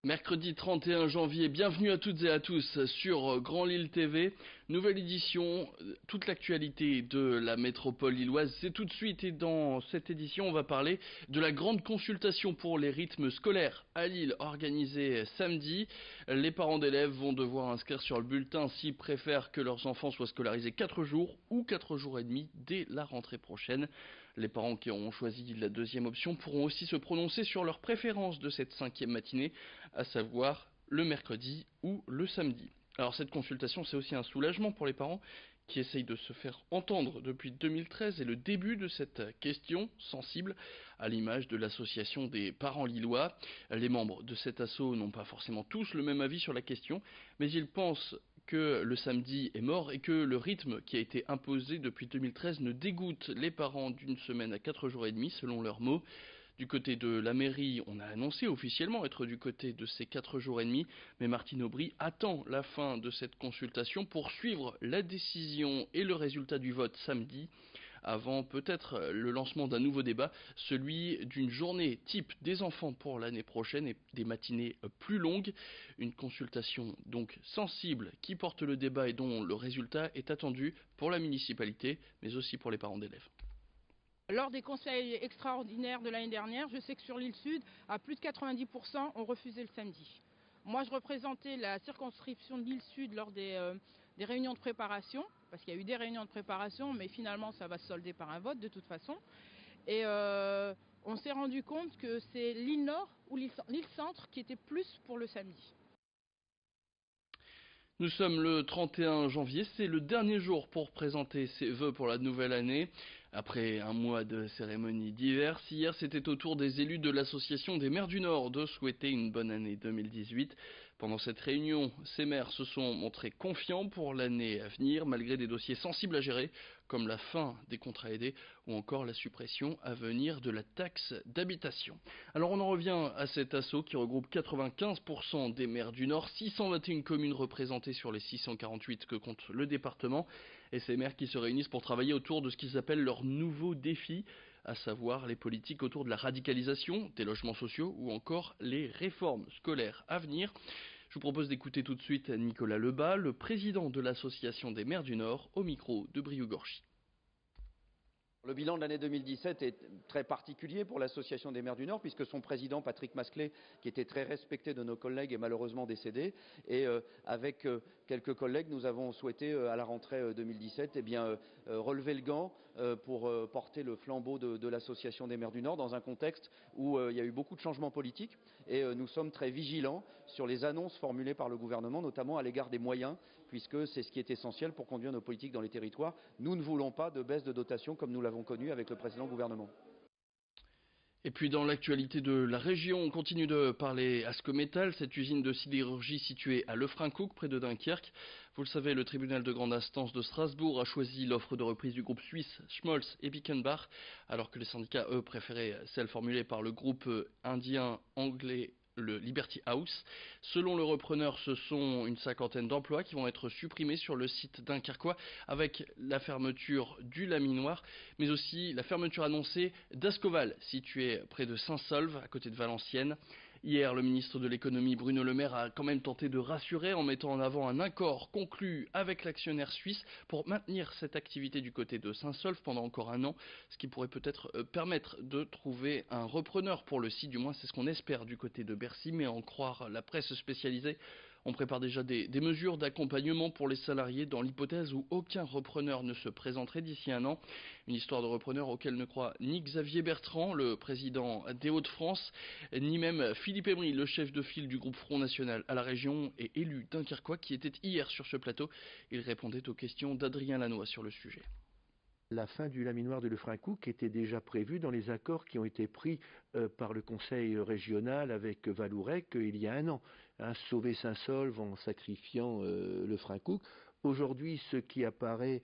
Mercredi 31 janvier, bienvenue à toutes et à tous sur Grand Lille TV, nouvelle édition, toute l'actualité de la métropole lilloise, c'est tout de suite et dans cette édition on va parler de la grande consultation pour les rythmes scolaires à Lille organisée samedi. Les parents d'élèves vont devoir inscrire sur le bulletin s'ils préfèrent que leurs enfants soient scolarisés 4 jours ou 4 jours et demi dès la rentrée prochaine. Les parents qui auront choisi la deuxième option pourront aussi se prononcer sur leur préférence de cette cinquième matinée, à savoir le mercredi ou le samedi. Alors cette consultation, c'est aussi un soulagement pour les parents qui essayent de se faire entendre depuis 2013 et le début de cette question sensible, à l'image de l'association des parents lillois. Les membres de cet asso n'ont pas forcément tous le même avis sur la question, mais ils pensent que le samedi est mort et que le rythme qui a été imposé depuis 2013 ne dégoûte les parents d'une semaine à 4 jours et demi, selon leurs mots. Du côté de la mairie, on a annoncé officiellement être du côté de ces 4 jours et demi, mais Martine Aubry attend la fin de cette consultation pour suivre la décision et le résultat du vote samedi, avant peut-être le lancement d'un nouveau débat, celui d'une journée type des enfants pour l'année prochaine et des matinées plus longues. Une consultation donc sensible qui porte le débat et dont le résultat est attendu pour la municipalité, mais aussi pour les parents d'élèves. Lors des conseils extraordinaires de l'année dernière, je sais que sur l'île Sud, à plus de 90%, on refusait le samedi. Moi, je représentais la circonscription de l'île Sud lors des réunions de préparation, parce qu'il y a eu des réunions de préparation, mais finalement, ça va se solder par un vote de toute façon. Et on s'est rendu compte que c'est l'île Nord ou l'île Centre qui était plus pour le samedi. Nous sommes le 31 janvier, c'est le dernier jour pour présenter ses vœux pour la nouvelle année. Après un mois de cérémonies diverses, hier c'était au tour des élus de l'association des maires du Nord de souhaiter une bonne année 2018. Pendant cette réunion, ces maires se sont montrés confiants pour l'année à venir, malgré des dossiers sensibles à gérer, comme la fin des contrats aidés ou encore la suppression à venir de la taxe d'habitation. Alors on en revient à cet assaut qui regroupe 95% des maires du Nord, 621 communes représentées sur les 648 que compte le département, et ces maires qui se réunissent pour travailler autour de ce qu'ils appellent leur nouveau défi, à savoir les politiques autour de la radicalisation, des logements sociaux ou encore les réformes scolaires à venir. Je vous propose d'écouter tout de suite Nicolas Lebas, le président de l'association des maires du Nord, au micro de Briou-Gorchy. Le bilan de l'année 2017 est très particulier pour l'Association des maires du Nord, puisque son président, Patrick Masclet, qui était très respecté de nos collègues, est malheureusement décédé. Et avec quelques collègues, nous avons souhaité, à la rentrée 2017, relever le gant pour porter le flambeau de l'Association des maires du Nord, dans un contexte où il y a eu beaucoup de changements politiques. Et nous sommes très vigilants sur les annonces formulées par le gouvernement, notamment à l'égard des moyens, puisque c'est ce qui est essentiel pour conduire nos politiques dans les territoires. Nous ne voulons pas de baisse de dotation comme nous l'avons connu avec le précédent gouvernement. Et puis dans l'actualité de la région, on continue de parler Ascométal, cette usine de sidérurgie située à Lefrancouc, près de Dunkerque. Vous le savez, le tribunal de grande instance de Strasbourg a choisi l'offre de reprise du groupe suisse Schmolz et Bickenbach, alors que les syndicats, eux, préféraient celle formulée par le groupe indien anglais le Liberty House. Selon le repreneur, ce sont une cinquantaine d'emplois qui vont être supprimés sur le site dunkerquois avec la fermeture du laminoir, mais aussi la fermeture annoncée d'Ascoval, situé près de Saint-Saulve, à côté de Valenciennes. Hier, le ministre de l'économie Bruno Le Maire a quand même tenté de rassurer en mettant en avant un accord conclu avec l'actionnaire suisse pour maintenir cette activité du côté de Saint-Saulve pendant encore un an, ce qui pourrait peut-être permettre de trouver un repreneur pour le site, du moins c'est ce qu'on espère du côté de Bercy, mais à en croire la presse spécialisée, on prépare déjà des mesures d'accompagnement pour les salariés dans l'hypothèse où aucun repreneur ne se présenterait d'ici un an. Une histoire de repreneur auquel ne croit ni Xavier Bertrand, le président des Hauts-de-France, ni même Philippe Aymeri, le chef de file du groupe Front National à la région et élu dunkerquois, qui était hier sur ce plateau. Il répondait aux questions d'Adrien Lannoy sur le sujet. La fin du laminoir de Lefrancouc était déjà prévue dans les accords qui ont été pris par le conseil régional avec Vallourec il y a un an. Sauver Saint-Saulve en sacrifiant Lefrancouc. Aujourd'hui, ce qui apparaît,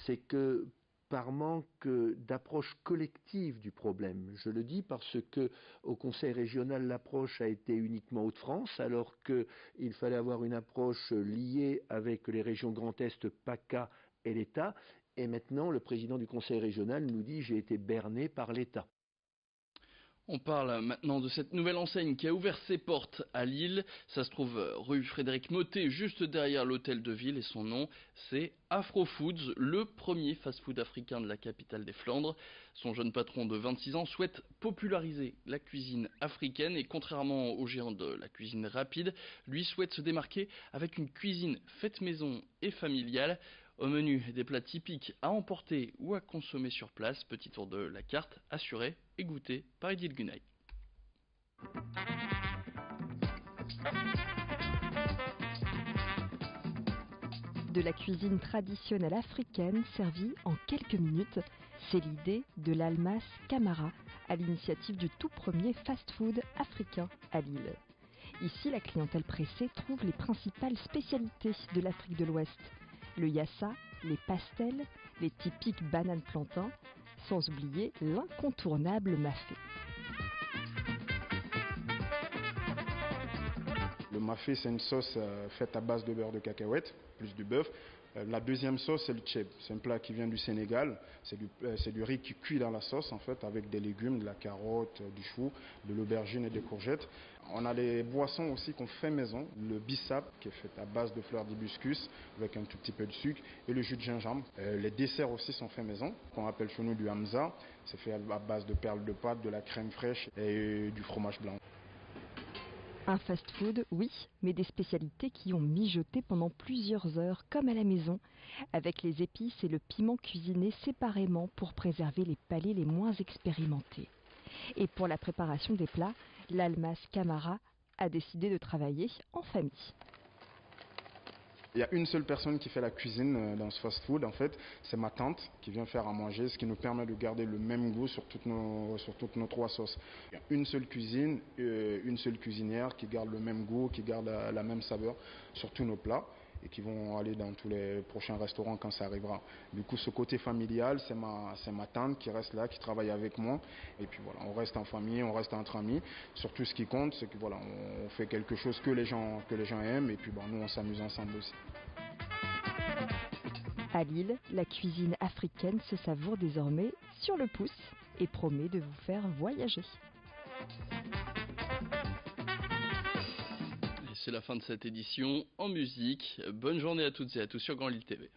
c'est que par manque d'approche collective du problème. Je le dis parce que au Conseil régional, l'approche a été uniquement Hauts-de-France, alors qu'il fallait avoir une approche liée avec les régions Grand Est, PACA et l'État. Et maintenant, le président du Conseil régional nous dit « j'ai été berné par l'État ». On parle maintenant de cette nouvelle enseigne qui a ouvert ses portes à Lille. Ça se trouve rue Frédéric Mottet, juste derrière l'hôtel de ville, et son nom, c'est Afrofoods, le premier fast-food africain de la capitale des Flandres. Son jeune patron de 26 ans souhaite populariser la cuisine africaine et contrairement aux géants de la cuisine rapide, lui souhaite se démarquer avec une cuisine faite maison et familiale. Au menu, des plats typiques à emporter ou à consommer sur place. Petit tour de la carte, assuré et goûté par Edil Gunay. De la cuisine traditionnelle africaine servie en quelques minutes, c'est l'idée de l'Almas Camara, à l'initiative du tout premier fast-food africain à Lille. Ici, la clientèle pressée trouve les principales spécialités de l'Afrique de l'Ouest. Le yassa, les pastels, les typiques bananes plantains, sans oublier l'incontournable mafé. Le mafé, c'est une sauce faite à base de beurre de cacahuète, plus du bœuf. La deuxième sauce, c'est le tchèb. C'est un plat qui vient du Sénégal. C'est du riz qui cuit dans la sauce, en fait, avec des légumes, de la carotte, du chou, de l'aubergine et des courgettes. On a les boissons aussi qu'on fait maison. Le bissap, qui est fait à base de fleurs d'hibiscus, avec un tout petit peu de sucre, et le jus de gingembre. Les desserts aussi sont faits maison, qu'on appelle chez nous du hamza. C'est fait à base de perles de pâte, de la crème fraîche et du fromage blanc. Un fast-food, oui, mais des spécialités qui ont mijoté pendant plusieurs heures, comme à la maison, avec les épices et le piment cuisinés séparément pour préserver les palais les moins expérimentés. Et pour la préparation des plats, l'Almas Camara a décidé de travailler en famille. Il y a une seule personne qui fait la cuisine dans ce fast-food, en fait, c'est ma tante qui vient faire à manger, ce qui nous permet de garder le même goût sur toutes nos trois sauces. Il y a une seule cuisine, une seule cuisinière qui garde le même goût, qui garde la même saveur sur tous nos plats et qui vont aller dans tous les prochains restaurants quand ça arrivera. Du coup, ce côté familial, c'est ma tante qui reste là, qui travaille avec moi. Et puis voilà, on reste en famille, on reste entre amis. Surtout, ce qui compte, c'est que voilà, on fait quelque chose que les gens aiment. Et puis bon, nous, on s'amuse ensemble aussi. À Lille, la cuisine africaine se savoure désormais sur le pouce et promet de vous faire voyager. C'est la fin de cette édition en musique. Bonne journée à toutes et à tous sur Grand Lille TV.